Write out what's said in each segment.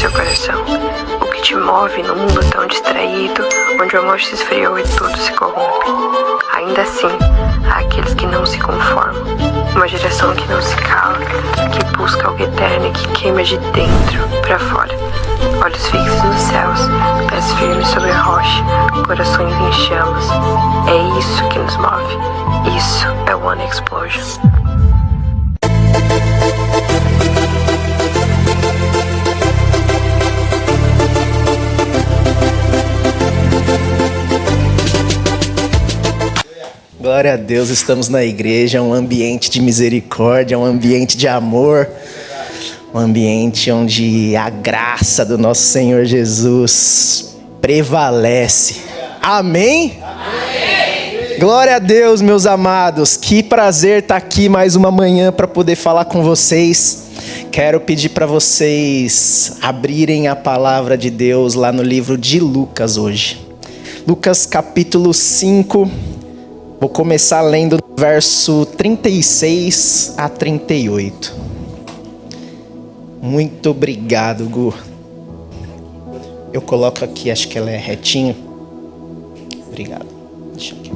seu coração? O que te move no mundo tão distraído, onde o amor se esfriou e tudo se corrompe? Ainda assim, há aqueles que não se conformam. Uma geração que não se cala, que busca algo eterno e que queima de dentro para fora. Olhos fixos nos céus, pés firmes sobre a rocha, corações em chamas. É isso que nos move. Isso é One Explosion. Glória a Deus, estamos na igreja, um ambiente de misericórdia, um ambiente de amor, um ambiente onde a graça do nosso Senhor Jesus prevalece. Amém? Amém. Glória a Deus, meus amados, que prazer estar aqui mais uma manhã para poder falar com vocês. Quero pedir para vocês abrirem a palavra de Deus lá no livro de Lucas hoje. Lucas capítulo 5. Vou começar lendo do verso 36 a 38. Muito obrigado, Gu. Eu coloco aqui, acho que ela é retinho. Obrigado. Deixa aqui.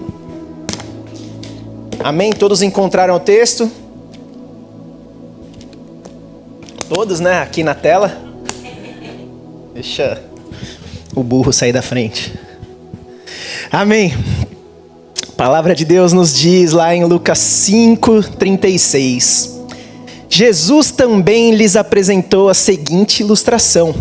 Amém? Todos encontraram o texto? Todos, né? Aqui na tela. Deixa o burro sair da frente. Amém. A palavra de Deus nos diz lá em Lucas 5:36. Jesus também lhes apresentou a seguinte ilustração: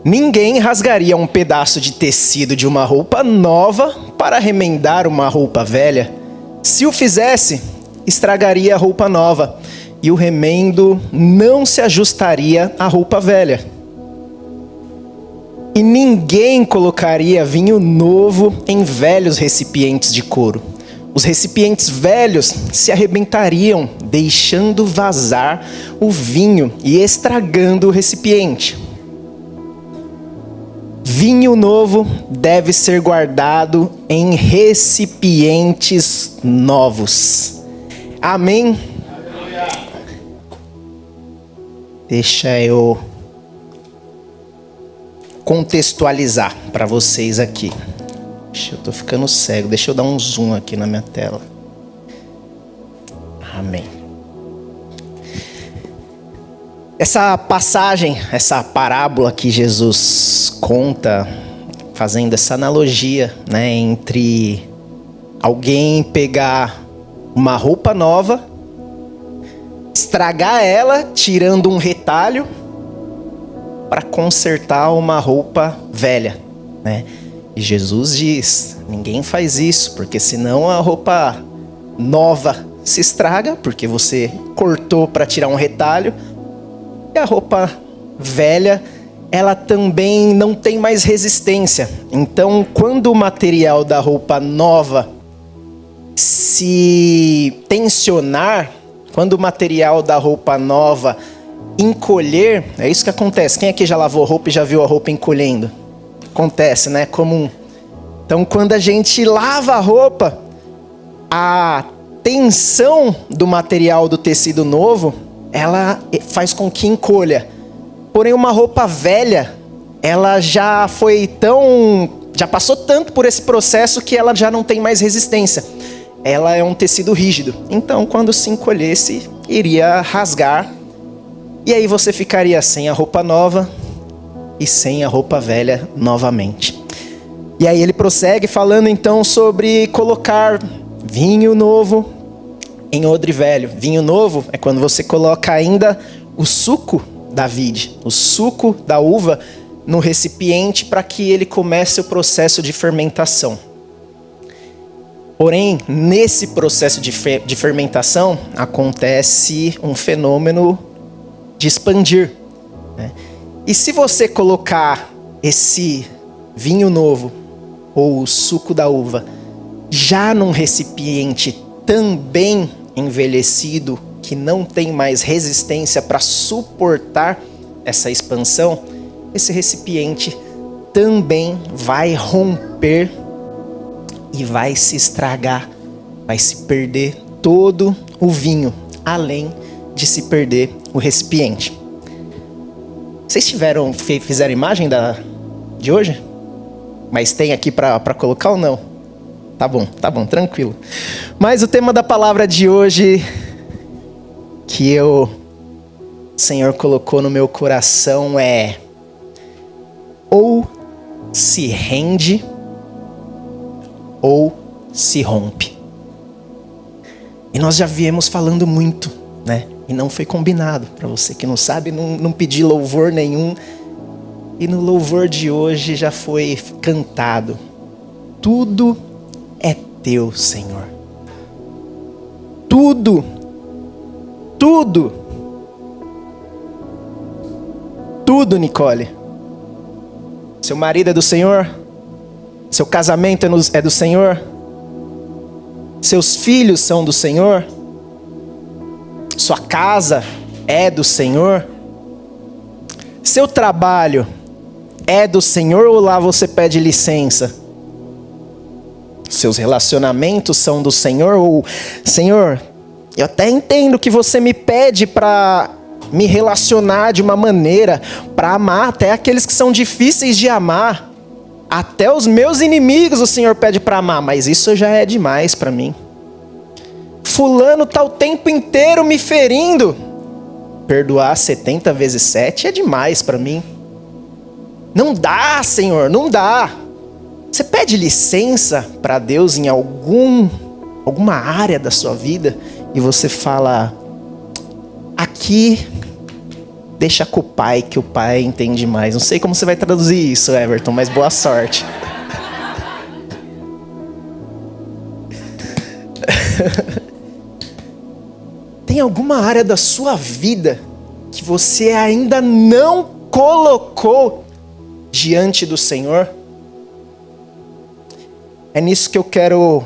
ninguém rasgaria um pedaço de tecido de uma roupa nova para remendar uma roupa velha. Se o fizesse, estragaria a roupa nova, e o remendo não se ajustaria à roupa velha. E ninguém colocaria vinho novo em velhos recipientes de couro. Os recipientes velhos se arrebentariam, deixando vazar o vinho e estragando o recipiente. Vinho novo deve ser guardado em recipientes novos. Amém? Deixa eu contextualizar para vocês aqui. Eu tô ficando cego. Deixa eu dar um zoom aqui na minha tela. Amém. Essa passagem, essa parábola que Jesus conta, fazendo essa analogia, né, entre alguém pegar uma roupa nova, estragar ela, tirando um retalho, para consertar uma roupa velha, né? E Jesus diz: ninguém faz isso, porque senão a roupa nova se estraga, porque você cortou para tirar um retalho, e a roupa velha, ela também não tem mais resistência. Então, quando o material da roupa nova se tensionar, quando o material da roupa nova encolher, é isso que acontece. Quem aqui já lavou roupa e já viu a roupa encolhendo? Acontece, né? É comum. Então, quando a gente lava a roupa, a tensão do material do tecido novo, ela faz com que encolha. Porém, uma roupa velha, ela já passou tanto por esse processo que ela já não tem mais resistência. Ela é um tecido rígido. Então, quando se encolhesse, iria rasgar. E aí você ficaria sem a roupa nova e sem a roupa velha novamente. E aí ele prossegue falando então sobre colocar vinho novo em odre velho. Vinho novo é quando você coloca ainda o suco da vide, o suco da uva no recipiente para que ele comece o processo de fermentação. Porém, nesse processo de fermentação acontece um fenômeno de expandir, né? E se você colocar esse vinho novo ou o suco da uva já num recipiente também envelhecido, que não tem mais resistência para suportar essa expansão, esse recipiente também vai romper e vai se estragar, vai se perder todo o vinho, além de se perder o recipiente. Vocês fizeram imagem de hoje? Mas tem aqui para colocar ou não? Tá bom, tranquilo. Mas o tema da palavra de hoje que o Senhor colocou no meu coração é: ou se rende ou se rompe. E nós já viemos falando muito, né? E não foi combinado. Para você que não sabe, não pedi louvor nenhum. E no louvor de hoje já foi cantado: tudo é teu, Senhor. Tudo. Tudo, Nicole. Seu marido é do Senhor? Seu casamento é do Senhor? Seus filhos são do Senhor? Sua casa é do Senhor? Seu trabalho é do Senhor ou lá você pede licença? Seus relacionamentos são do Senhor ou... Senhor, eu até entendo que você me pede para me relacionar de uma maneira, para amar até aqueles que são difíceis de amar. Até os meus inimigos o Senhor pede para amar, mas isso já é demais para mim. Fulano está o tempo inteiro me ferindo. Perdoar 70 vezes 7 é demais para mim. Não dá, Senhor, não dá. Você pede licença para Deus em alguma área da sua vida e você fala: aqui deixa com o Pai, que o Pai entende mais. Não sei como você vai traduzir isso, Everton, mas boa sorte. Tem alguma área da sua vida que você ainda não colocou diante do Senhor? É nisso que eu quero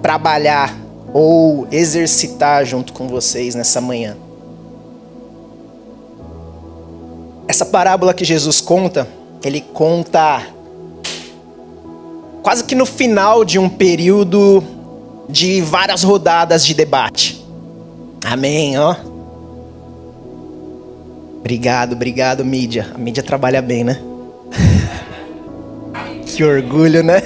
trabalhar ou exercitar junto com vocês nessa manhã. Essa parábola que Jesus conta, ele conta quase que no final de um período de várias rodadas de debate. Amém, ó. Obrigado, mídia. A mídia trabalha bem, né? Que orgulho, né?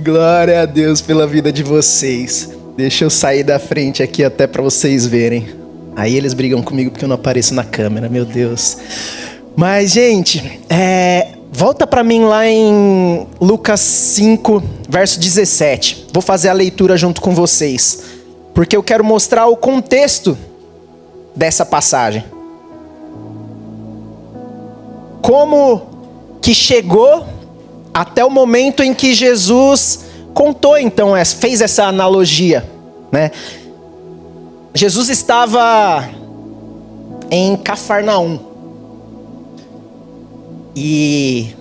Glória a Deus pela vida de vocês. Deixa eu sair da frente aqui até para vocês verem. Aí eles brigam comigo porque eu não apareço na câmera, meu Deus. Mas, gente, volta para mim lá em Lucas 5, verso 17. Vou fazer a leitura junto com vocês, porque eu quero mostrar o contexto dessa passagem. Como que chegou até o momento em que Jesus contou, então, fez essa analogia, né? Jesus estava em Cafarnaum e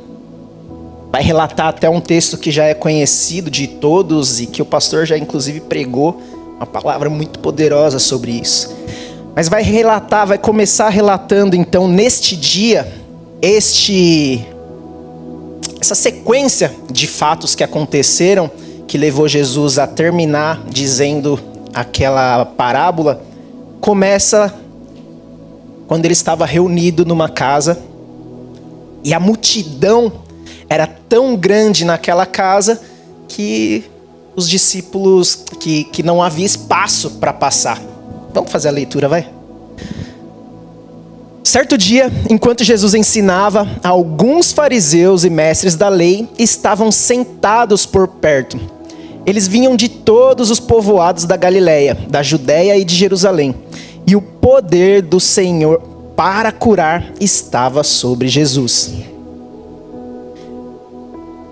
vai relatar até um texto que já é conhecido de todos e que o pastor já inclusive pregou uma palavra muito poderosa sobre isso. Mas vai começar relatando então neste dia, essa sequência de fatos que aconteceram, que levou Jesus a terminar dizendo aquela parábola. Começa quando ele estava reunido numa casa e a multidão era tão grande naquela casa que os discípulos, que não havia espaço para passar. Vamos fazer a leitura, vai? Certo dia, enquanto Jesus ensinava, alguns fariseus e mestres da lei estavam sentados por perto. Eles vinham de todos os povoados da Galileia, da Judeia e de Jerusalém. E o poder do Senhor para curar estava sobre Jesus.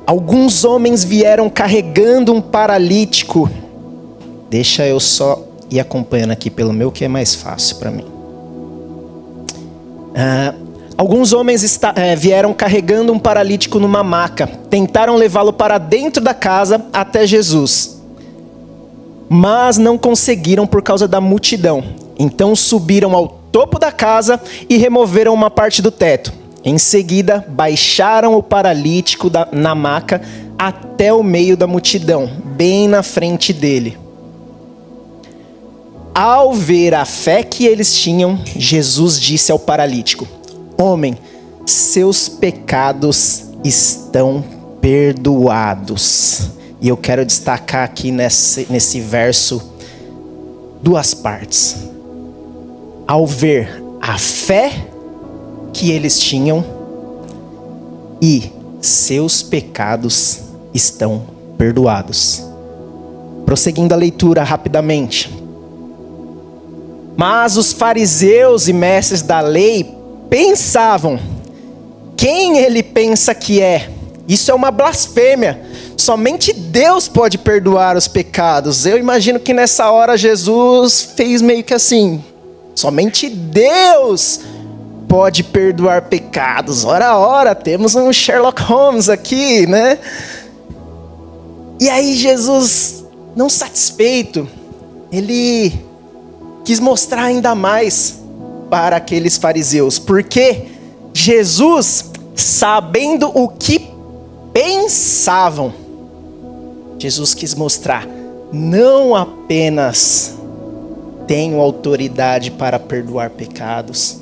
Alguns homens vieram carregando um paralítico. Deixa eu só ir acompanhando aqui pelo meu, que é mais fácil para mim. Alguns homens vieram carregando um paralítico numa maca. Tentaram levá-lo para dentro da casa até Jesus, mas não conseguiram por causa da multidão. Então subiram ao topo da casa e removeram uma parte do teto. Em seguida, baixaram o paralítico na maca até o meio da multidão, bem na frente dele. Ao ver a fé que eles tinham, Jesus disse ao paralítico: homem, seus pecados estão perdoados. E eu quero destacar aqui nesse verso duas partes. Ao ver a fé que eles tinham e seus pecados estão perdoados. Prosseguindo a leitura rapidamente. Mas os fariseus e mestres da lei pensavam: quem ele pensa que é? Isso é uma blasfêmia. Somente Deus pode perdoar os pecados. Eu imagino que nessa hora Jesus fez meio que assim: somente Deus pode perdoar pecados. Ora, temos um Sherlock Holmes aqui, né? E aí Jesus, não satisfeito, ele quis mostrar ainda mais para aqueles fariseus. Porque Jesus, sabendo o que pensavam, Jesus quis mostrar: não apenas tenho autoridade para perdoar pecados,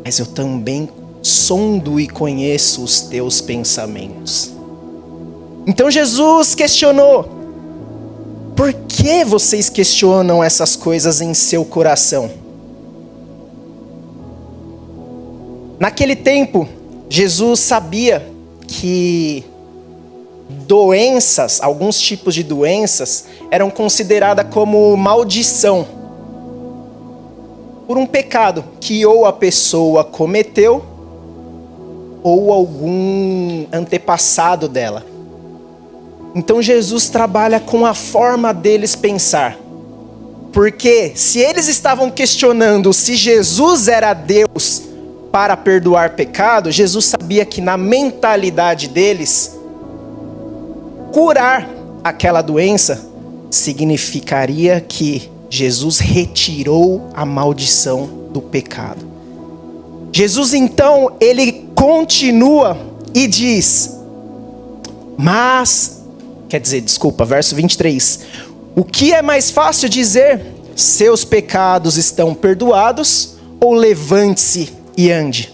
mas eu também sondo e conheço os teus pensamentos. Então Jesus questionou: por que vocês questionam essas coisas em seu coração? Naquele tempo, Jesus sabia que doenças, alguns tipos de doenças, eram consideradas como maldição por um pecado que ou a pessoa cometeu ou algum antepassado dela. Então Jesus trabalha com a forma deles pensar. Porque se eles estavam questionando se Jesus era Deus para perdoar pecado, Jesus sabia que na mentalidade deles, curar aquela doença significaria que Jesus retirou a maldição do pecado. Jesus então, ele continua e diz, verso 23. O que é mais fácil dizer? Seus pecados estão perdoados, ou levante-se e ande?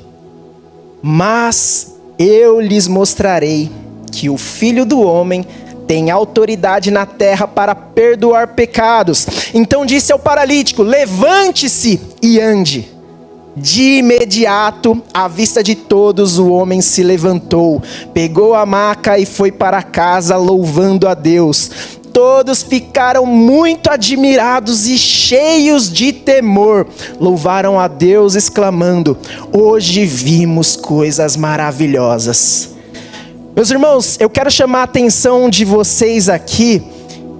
Mas eu lhes mostrarei que o Filho do Homem tem autoridade na terra para perdoar pecados. Então disse ao paralítico: levante-se e ande. De imediato, à vista de todos, o homem se levantou, pegou a maca e foi para casa, louvando a Deus. Todos ficaram muito admirados e cheios de temor. Louvaram a Deus, exclamando: hoje vimos coisas maravilhosas. Meus irmãos, eu quero chamar a atenção de vocês aqui,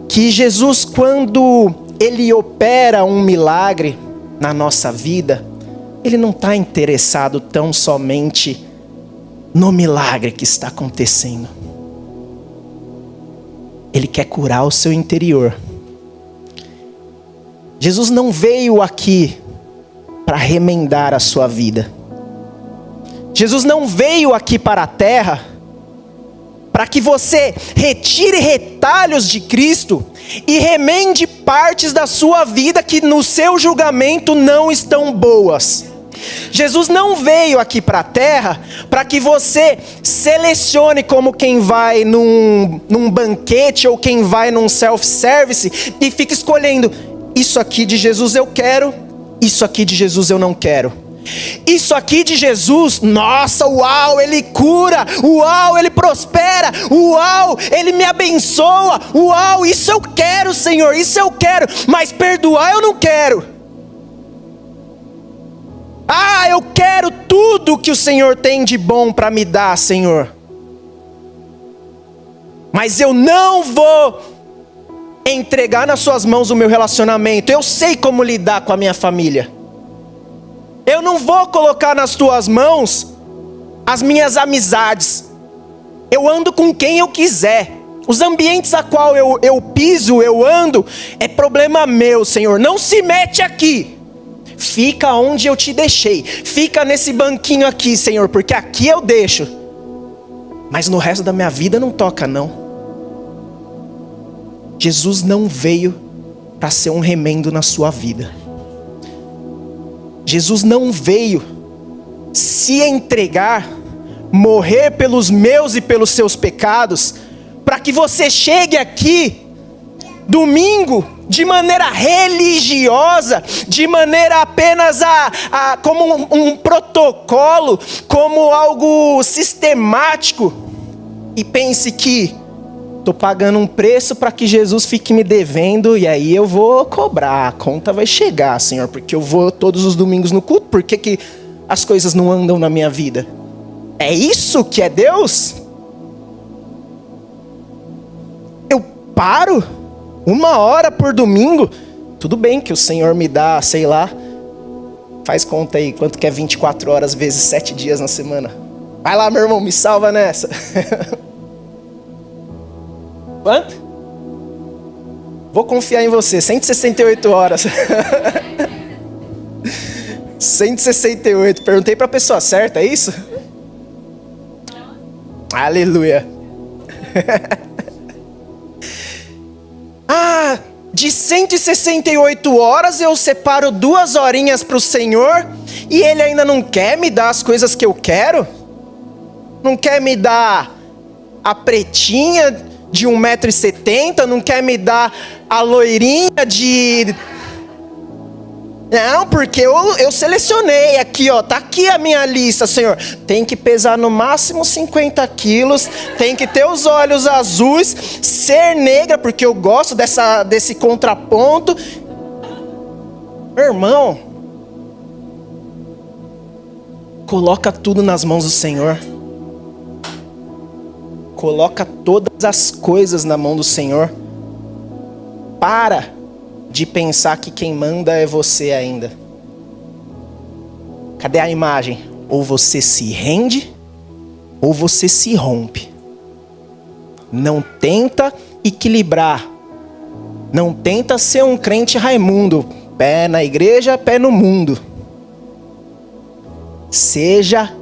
que Jesus, quando ele opera um milagre na nossa vida, ele não está interessado tão somente no milagre que está acontecendo. Ele quer curar o seu interior. Jesus não veio aqui para remendar a sua vida. Jesus não veio aqui para a terra para que você retire retalhos de Cristo e remende partes da sua vida que no seu julgamento não estão boas. Jesus não veio aqui para a terra para que você selecione como quem vai num banquete ou quem vai num self-service e fica escolhendo: isso aqui de Jesus eu quero, isso aqui de Jesus eu não quero. Isso aqui de Jesus, nossa, uau, ele cura, uau, ele prospera, uau, ele me abençoa, uau, isso eu quero, Senhor, isso eu quero, mas perdoar eu não quero. Ah, eu quero tudo que o Senhor tem de bom para me dar, Senhor, mas eu não vou entregar nas suas mãos o meu relacionamento. Eu sei como lidar com a minha família. Eu não vou colocar nas tuas mãos as minhas amizades. Eu ando com quem eu quiser. Os ambientes a qual eu piso, eu ando, é problema meu, Senhor. Não se mete aqui. Fica onde eu te deixei. Fica nesse banquinho aqui, Senhor, porque aqui eu deixo. Mas no resto da minha vida não toca, não. Jesus não veio para ser um remendo na sua vida. Jesus não veio se entregar, morrer pelos meus e pelos seus pecados, para que você chegue aqui domingo de maneira religiosa, de maneira apenas como um protocolo, como algo sistemático, e pense que estou pagando um preço para que Jesus fique me devendo, e aí eu vou cobrar, a conta vai chegar, Senhor, porque eu vou todos os domingos no culto. Por que as coisas não andam na minha vida? É isso que é Deus? Eu paro 1 hora por domingo? Tudo bem que o Senhor me dá, sei lá, faz conta aí, quanto que é 24 horas vezes 7 dias na semana? Vai lá, meu irmão, me salva nessa. Quanto? Vou confiar em você, 168 horas. 168, perguntei para a pessoa certa, é isso? Aleluia. De 168 horas eu separo 2 horinhas para o Senhor, e Ele ainda não quer me dar as coisas que eu quero? Não quer me dar a pretinha de 1,70 m, não quer me dar a loirinha de... Não, porque eu selecionei aqui, ó, tá aqui a minha lista, Senhor. Tem que pesar no máximo 50 quilos, tem que ter os olhos azuis, ser negra, porque eu gosto desse contraponto. Meu irmão, coloca tudo nas mãos do Senhor. Coloca todas as coisas na mão do Senhor. Para de pensar que quem manda é você ainda. Cadê a imagem? Ou você se rende, ou você se rompe. Não tenta equilibrar. Não tenta ser um crente Raimundo. Pé na igreja, pé no mundo. Seja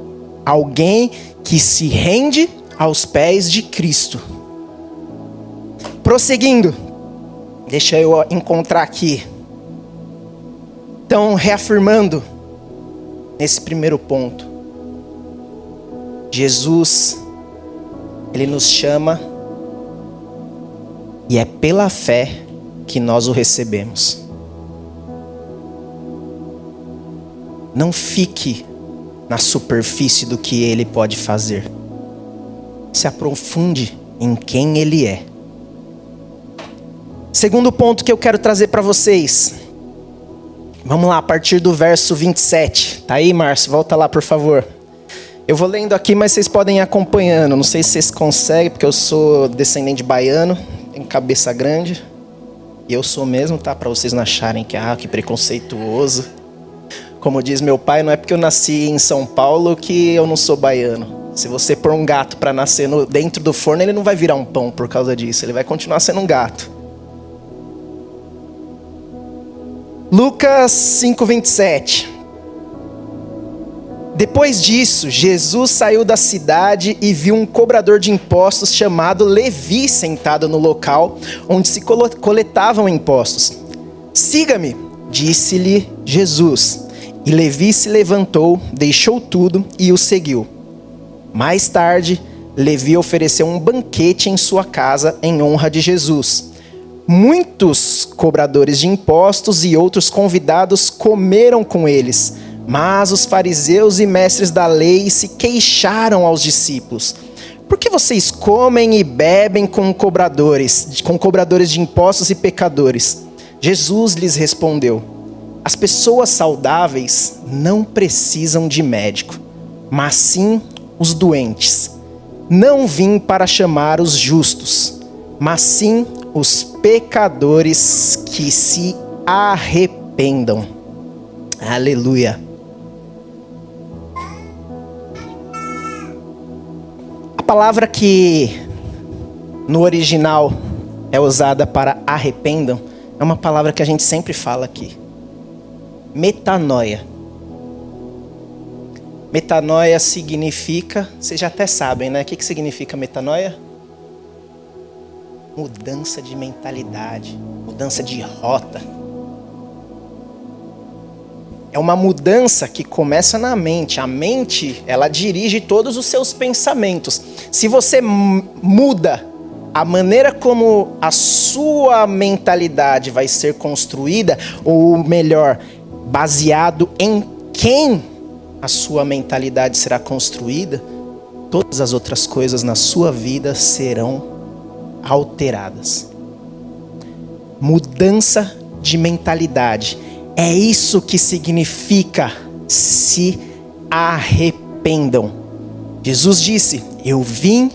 alguém que se rende aos pés de Cristo. Prosseguindo. Deixa eu encontrar aqui. Então, reafirmando nesse primeiro ponto. Jesus, Ele nos chama, e é pela fé que nós o recebemos. Não fique na superfície do que Ele pode fazer. Se aprofunde em quem Ele é. Segundo ponto que eu quero trazer para vocês. Vamos lá, a partir do verso 27. Tá aí, Márcio? Volta lá, por favor. Eu vou lendo aqui, mas vocês podem ir acompanhando. Não sei se vocês conseguem, porque eu sou descendente de baiano. Tenho cabeça grande. E eu sou mesmo, tá? Para vocês não acharem que preconceituoso. Como diz meu pai, não é porque eu nasci em São Paulo que eu não sou baiano. Se você pôr um gato para nascer dentro do forno, ele não vai virar um pão por causa disso. Ele vai continuar sendo um gato. Lucas 5:27. Depois disso, Jesus saiu da cidade e viu um cobrador de impostos chamado Levi sentado no local onde se coletavam impostos. Siga-me, disse-lhe Jesus. E Levi se levantou, deixou tudo e o seguiu. Mais tarde, Levi ofereceu um banquete em sua casa em honra de Jesus. Muitos cobradores de impostos e outros convidados comeram com eles, mas os fariseus e mestres da lei se queixaram aos discípulos. Por que vocês comem e bebem com cobradores de impostos e pecadores? Jesus lhes respondeu: as pessoas saudáveis não precisam de médico, mas sim os doentes. Não vim para chamar os justos, mas sim os pecadores que se arrependam. Aleluia. A palavra que no original é usada para arrependam é uma palavra que a gente sempre fala aqui. Metanoia. Metanoia significa, vocês já até sabem, né? O que significa metanoia? mudança de mentalidade, mudança de rota. É uma mudança que começa na mente. A mente, ela dirige todos os seus pensamentos. Se você muda a maneira como a sua mentalidade vai ser construída, ou melhor, baseado em quem a sua mentalidade será construída, todas as outras coisas na sua vida serão alteradas. Mudança de mentalidade. É isso que significa se arrependam. Jesus disse, eu vim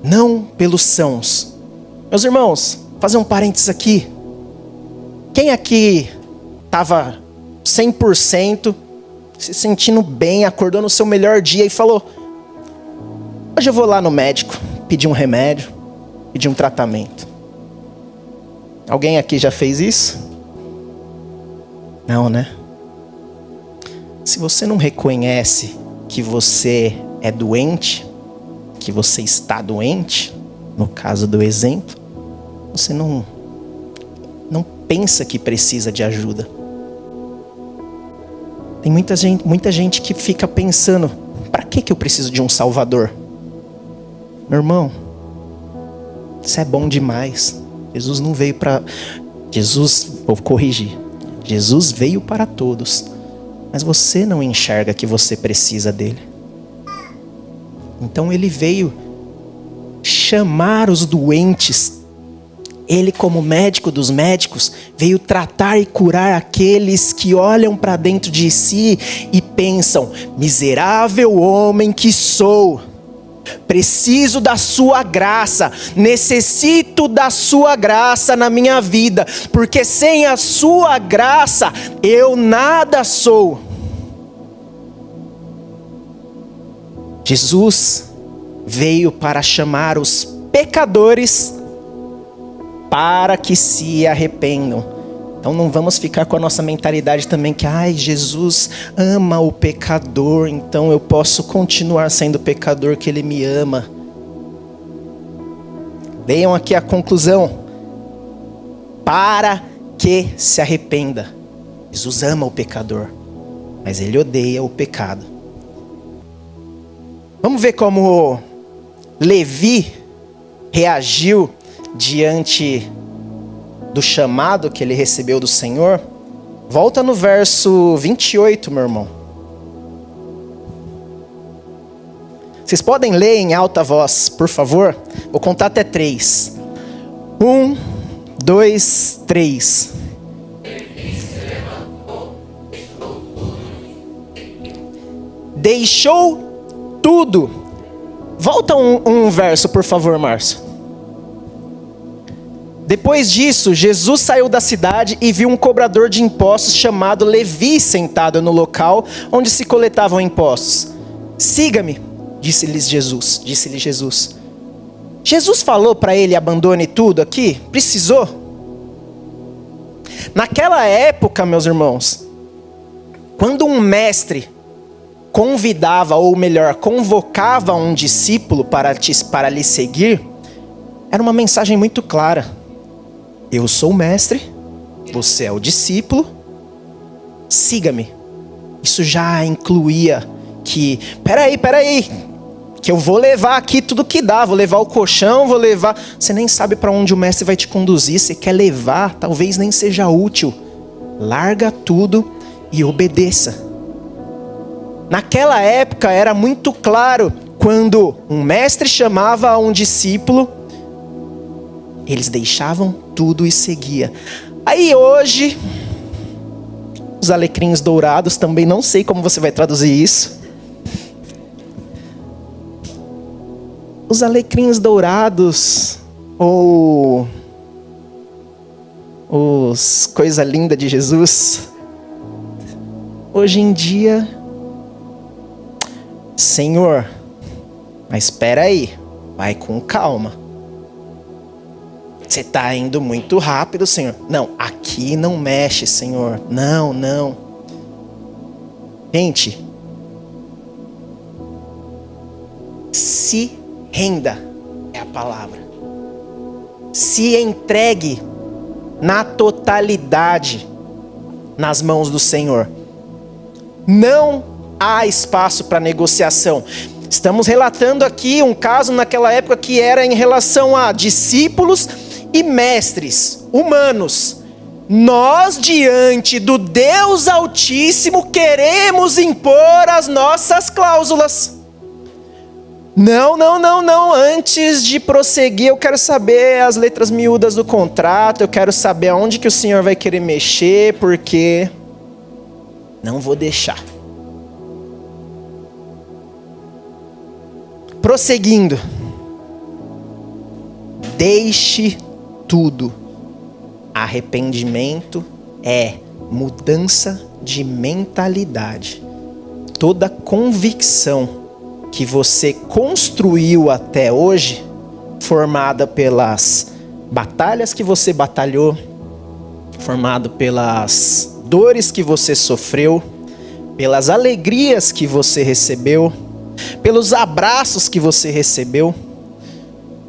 não pelos sãos. Meus irmãos, fazer um parênteses aqui. Quem aqui estava 100%, se sentindo bem, acordou no seu melhor dia e falou, hoje eu vou lá no médico, pedir um remédio, pedir um tratamento. Alguém aqui já fez isso? Não, né? Se você não reconhece que você é doente, que você está doente, no caso do exemplo, você não pensa que precisa de ajuda. Tem muita gente que fica pensando, para que eu preciso de um salvador? Meu irmão, isso é bom demais. Jesus não veio para... vou corrigir. Jesus veio para todos, mas você não enxerga que você precisa dele. Então ele veio chamar os doentes. Ele, como médico dos médicos, veio tratar e curar aqueles que olham para dentro de si e pensam, miserável homem que sou. Preciso da sua graça, necessito da sua graça na minha vida, porque sem a sua graça eu nada sou. Jesus veio para chamar os pecadores para que se arrependam. Então não vamos ficar com a nossa mentalidade também que, Jesus ama o pecador, então eu posso continuar sendo pecador que ele me ama. Leiam aqui a conclusão. Para que se arrependa. Jesus ama o pecador, mas ele odeia o pecado. Vamos ver como Levi reagiu diante do chamado que ele recebeu do Senhor. Volta no verso 28, meu irmão. Vocês podem ler em alta voz, por favor? Vou contar até 3. 1, 2, 3. Deixou tudo. Volta um verso, por favor, Márcio. Depois disso, Jesus saiu da cidade e viu um cobrador de impostos chamado Levi sentado no local onde se coletavam impostos. Siga-me, disse-lhe Jesus. Jesus falou para ele, abandone tudo aqui? Precisou? Naquela época, meus irmãos, quando um mestre convidava, ou melhor, convocava um discípulo para lhe seguir, era uma mensagem muito clara. Eu sou o mestre, você é o discípulo, siga-me. Isso já incluía que, peraí, que eu vou levar aqui tudo que dá, vou levar o colchão, vou levar... Você nem sabe para onde o mestre vai te conduzir, você quer levar, talvez nem seja útil. Larga tudo e obedeça. Naquela época era muito claro, quando um mestre chamava um discípulo, eles deixavam tudo e seguia. Aí hoje, os alecrins dourados, também não sei como você vai traduzir isso. Os alecrins dourados, ou os coisa linda de Jesus, hoje em dia, Senhor, mas espera aí, vai com calma. Você está indo muito rápido, Senhor. Não, aqui não mexe, Senhor. Não. Gente, se renda é a palavra. se entregue na totalidade nas mãos do Senhor. Não há espaço para negociação. Estamos relatando aqui um caso naquela época que era em relação a discípulos e mestres humanos. Nós, diante do Deus Altíssimo, queremos impor as nossas cláusulas. Não. Antes de prosseguir, eu quero saber as letras miúdas do contrato. Eu quero saber aonde que o Senhor vai querer mexer, porque não vou deixar. Prosseguindo. Deixe tudo. Arrependimento é mudança de mentalidade. Toda convicção que você construiu até hoje, formada pelas batalhas que você batalhou, formado pelas dores que você sofreu, pelas alegrias que você recebeu, pelos abraços que você recebeu,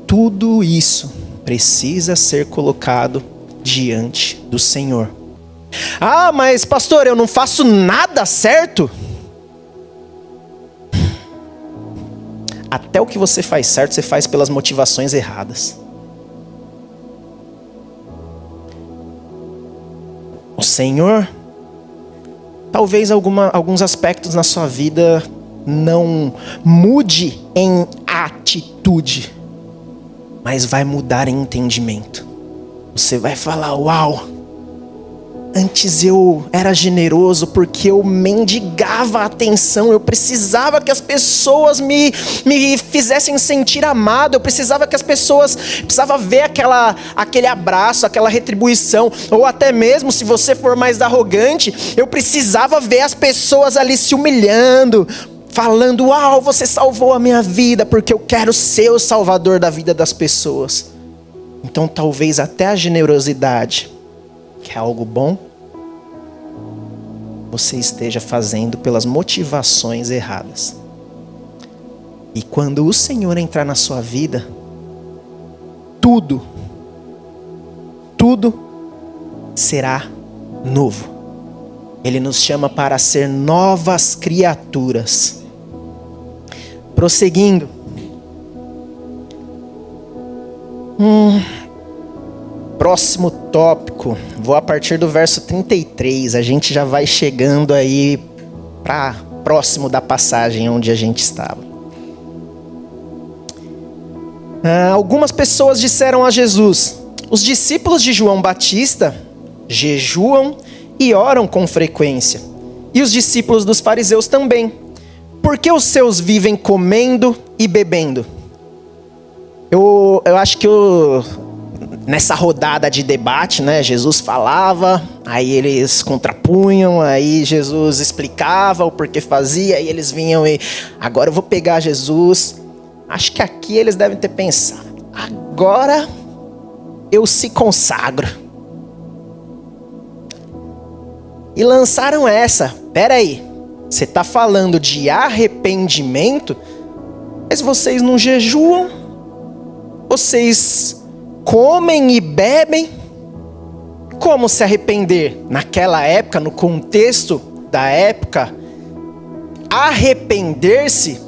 tudo isso precisa ser colocado diante do Senhor. Ah, mas pastor, eu não faço nada certo? Até o que você faz certo, você faz pelas motivações erradas. O Senhor, talvez alguns aspectos na sua vida não mude em atitude, mas vai mudar em entendimento. Você vai falar, uau, antes eu era generoso porque eu mendigava a atenção, eu precisava que as pessoas me fizessem sentir amado, eu precisava que as pessoas, precisava ver aquele abraço, aquela retribuição, ou até mesmo se você for mais arrogante, eu precisava ver as pessoas ali se humilhando, falando, uau, você salvou a minha vida, porque eu quero ser o salvador da vida das pessoas. Então talvez até a generosidade, que é algo bom, você esteja fazendo pelas motivações erradas. E quando o Senhor entrar na sua vida, tudo será novo. Ele nos chama para ser novas criaturas. Prosseguindo. Próximo tópico. Vou a partir do verso 33. A gente já vai chegando aí para próximo da passagem onde a gente estava. Algumas pessoas disseram a Jesus: os discípulos de João Batista jejuam e oram com frequência, e os discípulos dos fariseus também. Por que os seus vivem comendo e bebendo? Eu acho que nessa rodada de debate, né, Jesus falava, aí eles contrapunham, aí Jesus explicava o porquê fazia, aí eles vinham e agora eu vou pegar Jesus. Acho que aqui eles devem ter pensado, agora eu se consagro. E lançaram essa, peraí, você está falando de arrependimento, mas vocês não jejuam, vocês comem e bebem. Como se arrepender? Naquela época, no contexto da época, arrepender-se,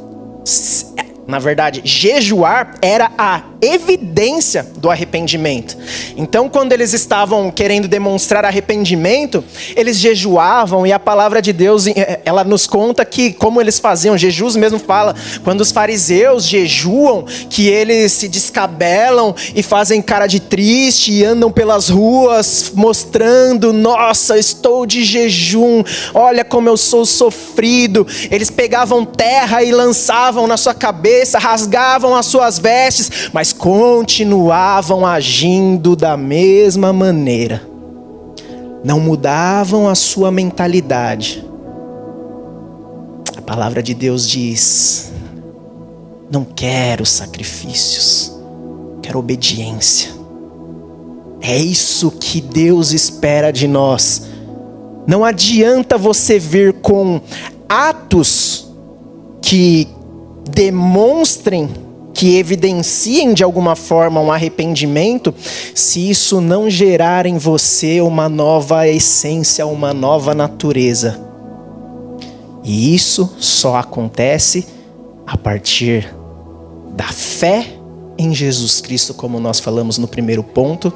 na verdade, jejuar era a evidência do arrependimento. Então, quando eles estavam querendo demonstrar arrependimento, eles jejuavam, e a palavra de Deus, ela nos conta que como eles faziam. Jesus mesmo fala, quando os fariseus jejuam, que eles se descabelam e fazem cara de triste e andam pelas ruas mostrando, nossa, estou de jejum, olha como eu sou sofrido. Eles pegavam terra e lançavam na sua cabeça, rasgavam as suas vestes, mas continuavam agindo da mesma maneira. Não mudavam a sua mentalidade. A palavra de Deus diz: não quero sacrifícios, quero obediência. É isso que Deus espera de nós. Não adianta você vir com atos que demonstrem que evidenciem de alguma forma um arrependimento, se isso não gerar em você uma nova essência, uma nova natureza. E isso só acontece a partir da fé em Jesus Cristo, como nós falamos no primeiro ponto,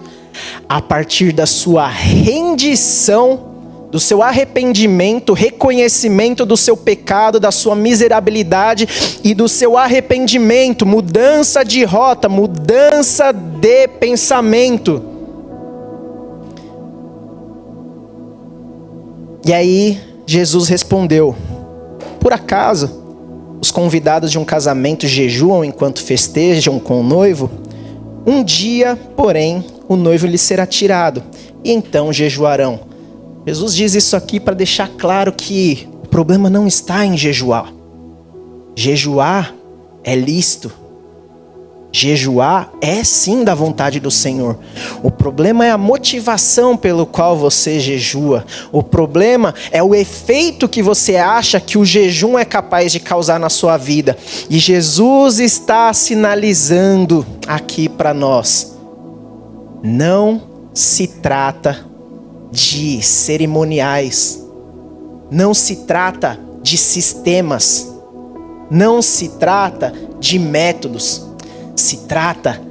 a partir da sua rendição, do seu arrependimento, reconhecimento do seu pecado, da sua miserabilidade e do seu arrependimento, mudança de rota, mudança de pensamento. E aí Jesus respondeu: por acaso os convidados de um casamento jejuam enquanto festejam com o noivo? Um dia, porém, o noivo lhe será tirado, e então jejuarão. Jesus diz isso aqui para deixar claro que o problema não está em jejuar. Jejuar é lícito. Jejuar é sim da vontade do Senhor. O problema é a motivação pelo qual você jejua. O problema é o efeito que você acha que o jejum é capaz de causar na sua vida. E Jesus está sinalizando aqui para nós: não se trata de cerimoniais, não se trata de sistemas, não se trata de métodos. Se trata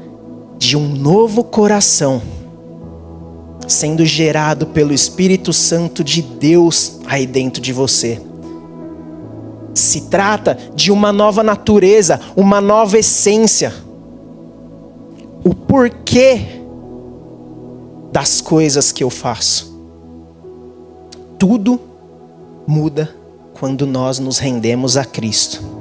de um novo coração sendo gerado pelo Espírito Santo de Deus aí dentro de você. Se trata de uma nova natureza, uma nova essência. O porquê das coisas que eu faço. Tudo muda quando nós nos rendemos a Cristo.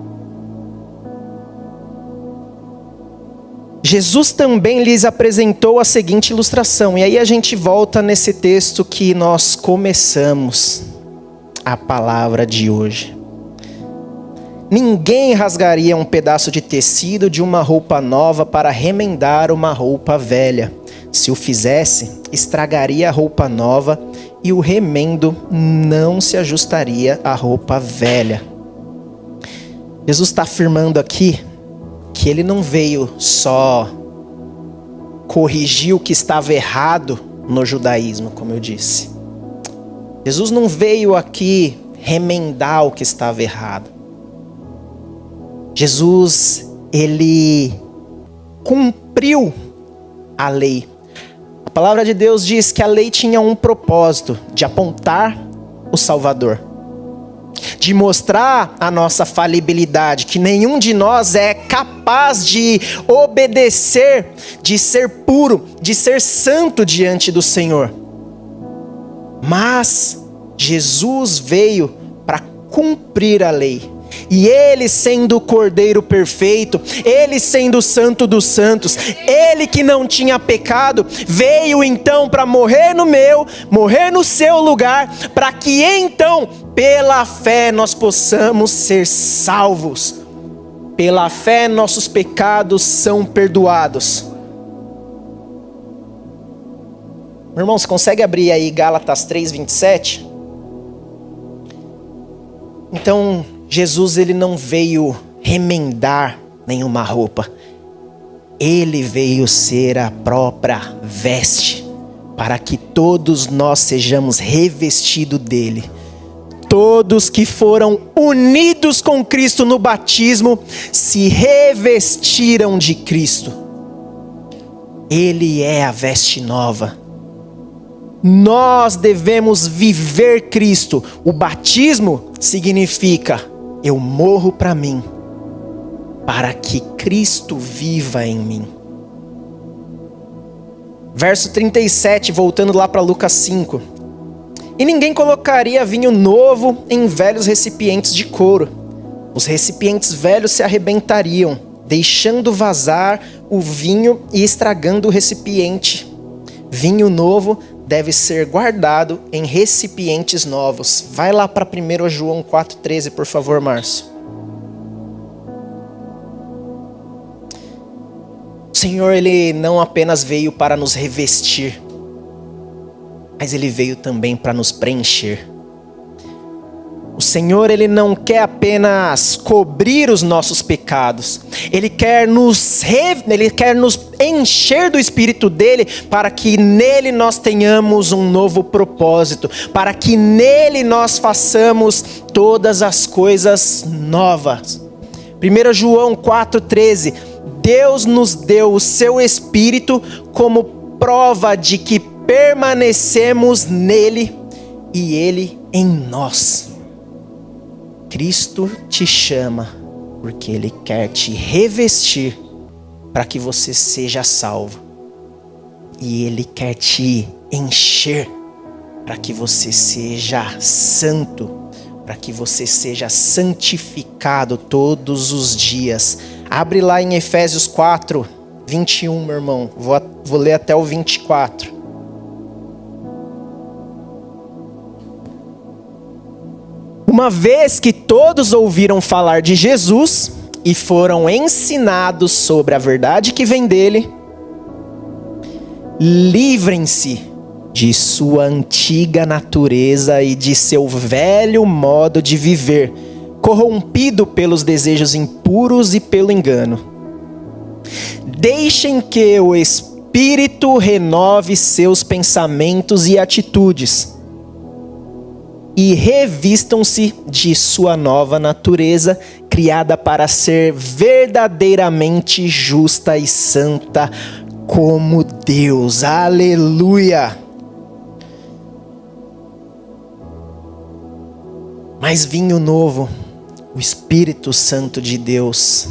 Jesus também lhes apresentou a seguinte ilustração. E aí a gente volta nesse texto que nós começamos a palavra de hoje. Ninguém rasgaria um pedaço de tecido de uma roupa nova para remendar uma roupa velha. Se o fizesse, estragaria a roupa nova e o remendo não se ajustaria à roupa velha. Jesus está afirmando aqui que ele não veio só corrigir o que estava errado no judaísmo, como eu disse. Jesus não veio aqui remendar o que estava errado. Jesus, ele cumpriu a lei. A palavra de Deus diz que a lei tinha um propósito: de apontar o Salvador, de mostrar a nossa falibilidade, que nenhum de nós é capaz de obedecer, de ser puro, de ser santo diante do Senhor. Mas Jesus veio para cumprir a lei. E ele sendo o Cordeiro perfeito, ele sendo o Santo dos Santos, ele que não tinha pecado, veio então para morrer no meu, morrer no seu lugar, para que então, pela fé, nós possamos ser salvos. Pela fé, nossos pecados são perdoados. Meu irmão, você consegue abrir aí Gálatas 3:27? Então, Jesus, ele não veio remendar nenhuma roupa. Ele veio ser a própria veste, para que todos nós sejamos revestidos dele. Todos que foram unidos com Cristo no batismo, se revestiram de Cristo. Ele é a veste nova. Nós devemos viver Cristo. O batismo significa: eu morro para mim, para que Cristo viva em mim. Verso 37, voltando lá para Lucas 5. E ninguém colocaria vinho novo em velhos recipientes de couro. Os recipientes velhos se arrebentariam, deixando vazar o vinho e estragando o recipiente. Vinho novo deve ser guardado em recipientes novos. Vai lá para 1 João 4,13, por favor, Márcio. O Senhor, ele não apenas veio para nos revestir, mas ele veio também para nos preencher. O Senhor, Ele não quer apenas cobrir os nossos pecados. Ele quer nos encher do Espírito dEle, para que nele nós tenhamos um novo propósito, para que nele nós façamos todas as coisas novas. 1 João 4,13: Deus nos deu o seu Espírito como prova de que permanecemos nele e ele em nós. Cristo te chama porque Ele quer te revestir para que você seja salvo. E Ele quer te encher para que você seja santo, para que você seja santificado todos os dias. Abre lá em Efésios 4, 21, meu irmão. Vou ler até o 24. Uma vez que todos ouviram falar de Jesus e foram ensinados sobre a verdade que vem dele, livrem-se de sua antiga natureza e de seu velho modo de viver, corrompido pelos desejos impuros e pelo engano. Deixem que o Espírito renove seus pensamentos e atitudes, e revistam-se de sua nova natureza, criada para ser verdadeiramente justa e santa como Deus. Aleluia! Mas vinho novo, o Espírito Santo de Deus,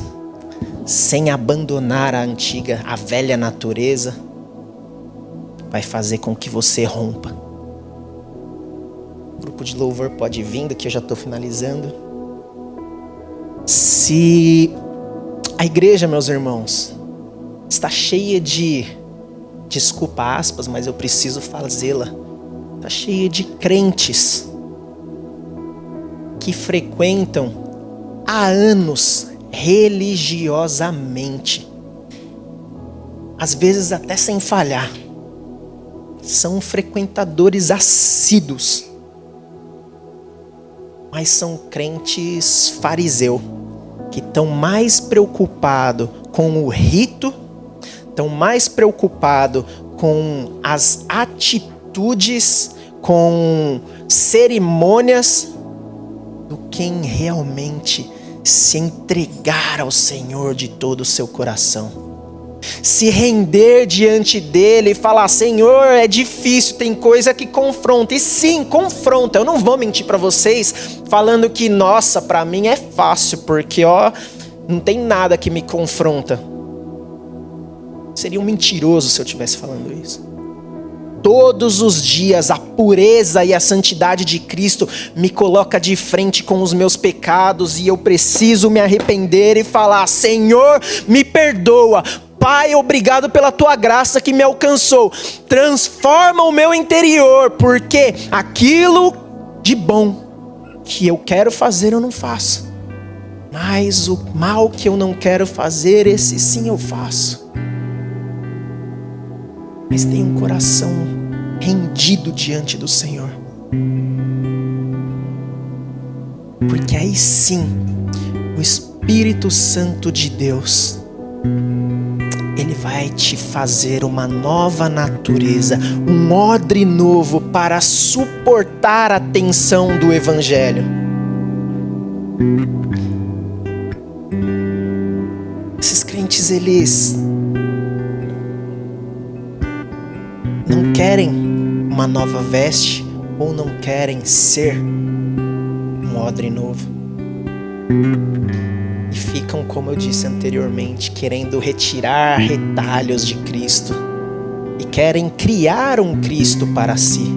sem abandonar a velha natureza, vai fazer com que você rompa. O grupo de louvor pode vir, que eu já estou finalizando. Se a igreja, meus irmãos, está cheia de, desculpa aspas, mas eu preciso fazê-la, está cheia de crentes que frequentam há anos religiosamente, às vezes até sem falhar, são frequentadores assíduos, mas são crentes fariseu, que estão mais preocupados com o rito, estão mais preocupados com as atitudes, com cerimônias, do que em realmente se entregar ao Senhor de todo o seu coração. Se render diante dele e falar: Senhor, é difícil, tem coisa que confronta. E sim, confronta. Eu não vou mentir para vocês falando que, nossa, para mim é fácil, porque não tem nada que me confronta. Seria um mentiroso se eu estivesse falando isso. Todos os dias a pureza e a santidade de Cristo me coloca de frente com os meus pecados, e eu preciso me arrepender e falar: Senhor, me perdoa. Pai, obrigado pela tua graça que me alcançou. Transforma o meu interior, porque aquilo de bom que eu quero fazer eu não faço, mas o mal que eu não quero fazer, esse sim eu faço. Mas tem um coração rendido diante do Senhor, porque aí sim o Espírito Santo de Deus, Ele vai te fazer uma nova natureza, um odre novo para suportar a tensão do Evangelho. Esses crentes, eles não querem uma nova veste, ou não querem ser um odre novo. E ficam, como eu disse anteriormente, querendo retirar retalhos de Cristo. E querem criar um Cristo para si.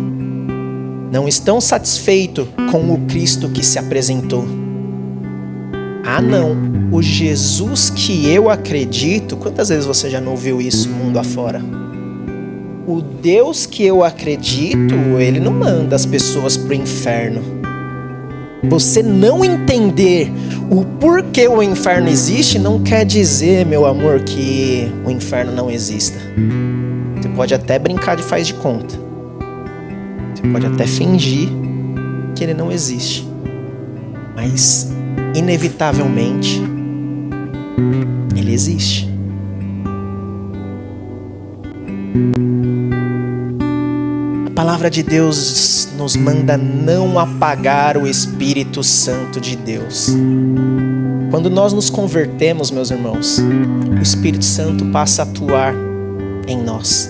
Não estão satisfeitos com o Cristo que se apresentou. Ah não, o Jesus que eu acredito... Quantas vezes você já não ouviu isso mundo afora? O Deus que eu acredito, Ele não manda as pessoas para o inferno. Você não entender o porquê o inferno existe não quer dizer, meu amor, que o inferno não exista. Você pode até brincar de faz de conta. Você pode até fingir que ele não existe. mas inevitavelmente ele existe. A palavra de Deus nos manda não apagar o Espírito Santo de Deus. Quando nós nos convertemos, meus irmãos, o Espírito Santo passa a atuar em nós.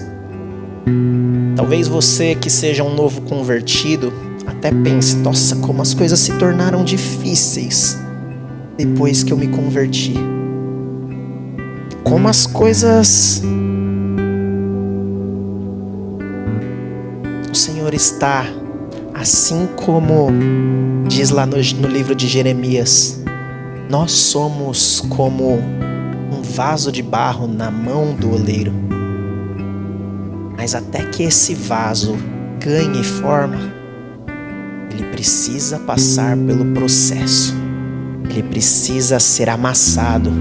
Talvez você que seja um novo convertido até pense: nossa, como as coisas se tornaram difíceis depois que eu me converti. Como as coisas... O Senhor está, assim como diz lá no livro de Jeremias, nós somos como um vaso de barro na mão do oleiro. Mas até que esse vaso ganhe forma, ele precisa passar pelo processo. Ele precisa ser amassado.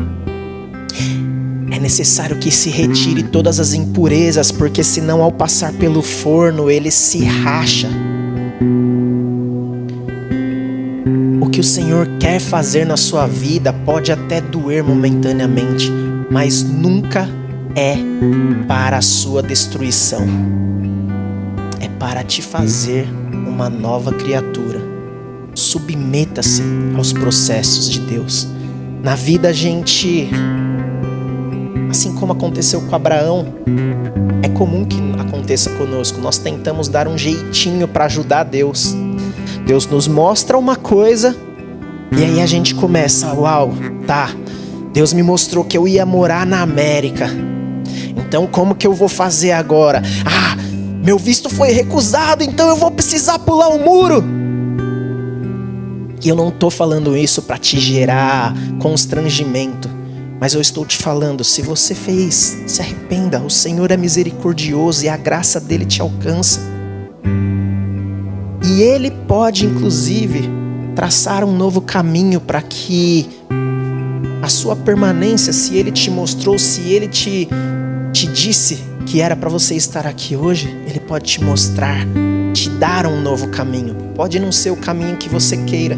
É necessário que se retire todas as impurezas, porque senão ao passar pelo forno ele se racha. O que o Senhor quer fazer na sua vida pode até doer momentaneamente, mas nunca é para a sua destruição. É para te fazer uma nova criatura. Submeta-se aos processos de Deus. Na vida a gente, assim como aconteceu com Abraão, é comum que aconteça conosco. Nós tentamos dar um jeitinho para ajudar Deus. Deus nos mostra uma coisa e aí a gente começa: uau, tá, Deus me mostrou que eu ia morar na América. Então como que eu vou fazer agora? Ah, meu visto foi recusado, então eu vou precisar pular o muro. E eu não estou falando isso para te gerar constrangimento, mas eu estou te falando, se você fez, se arrependa. O Senhor é misericordioso e a graça dele te alcança. E ele pode, inclusive, traçar um novo caminho para que a sua permanência, se ele te mostrou, se ele te disse que era para você estar aqui hoje, ele pode te mostrar, te dar um novo caminho. Pode não ser o caminho que você queira.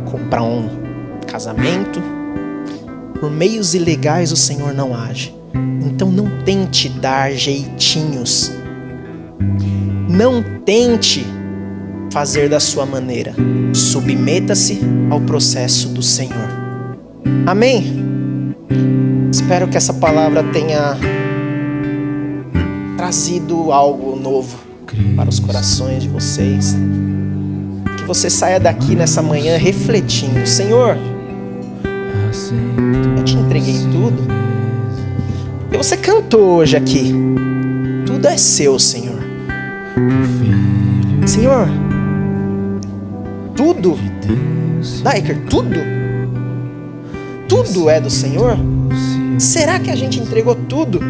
Comprar um casamento, por meios ilegais o Senhor não age. Então não tente dar jeitinhos. Não tente fazer da sua maneira. Submeta-se ao processo do Senhor. Amém? Espero que essa palavra tenha trazido algo novo para os corações de vocês. Que você saia daqui nessa manhã refletindo: Senhor, eu te entreguei tudo. E você cantou hoje aqui: tudo é seu, Senhor. Senhor, tudo, Daiker, tudo é do Senhor? Será que a gente entregou tudo?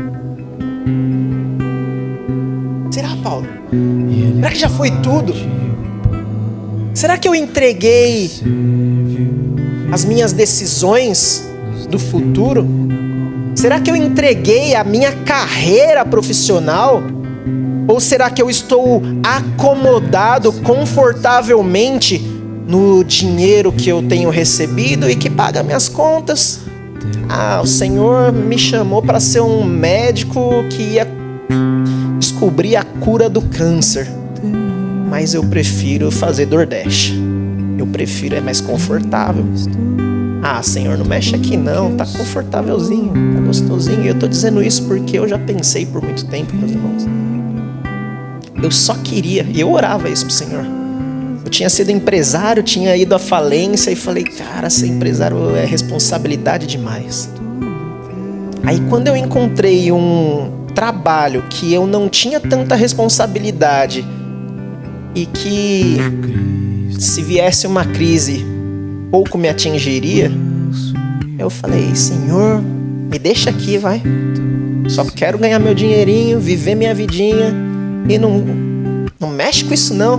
Será, Paulo? Será que já foi tudo? Será que eu entreguei as minhas decisões do futuro? Será que eu entreguei a minha carreira profissional? Ou será que eu estou acomodado confortavelmente no dinheiro que eu tenho recebido e que paga minhas contas? Ah, o Senhor me chamou para ser um médico que ia descobrir a cura do câncer. Mas eu prefiro fazer DoorDash. Eu prefiro, é mais confortável. Ah, Senhor, não mexe aqui não, tá confortávelzinho, tá gostosinho. E eu tô dizendo isso porque eu já pensei por muito tempo, meus irmãos. Eu só queria, e eu orava isso pro Senhor. Eu tinha sido empresário, tinha ido à falência e falei: cara, ser empresário é responsabilidade demais. Aí quando eu encontrei um trabalho que eu não tinha tanta responsabilidade e que se viesse uma crise pouco me atingiria, eu falei: Senhor, me deixa aqui, vai. Só quero ganhar meu dinheirinho, viver minha vidinha e não mexe com isso não.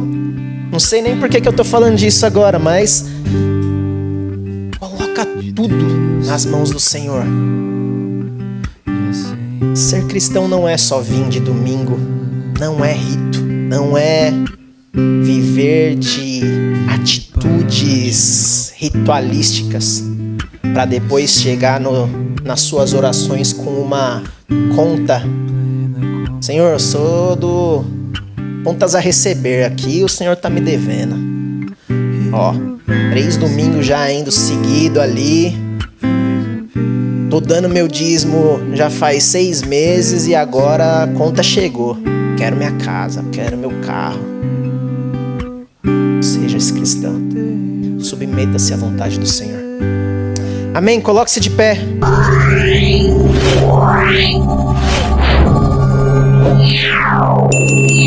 Não sei nem por que eu tô falando disso agora, mas coloca tudo nas mãos do Senhor. Ser cristão não é só vir de domingo, não é rito, não é viver de atitudes ritualísticas para depois chegar nas suas orações com uma conta. Senhor, eu sou do contas a receber aqui, o Senhor tá me devendo. Ó, 3 domingos já indo seguido ali. Tô dando meu dízimo já faz 6 meses e agora a conta chegou. Quero minha casa, quero meu carro. Seja esse cristão. Submeta-se à vontade do Senhor. Amém? Coloque-se de pé. Yeah.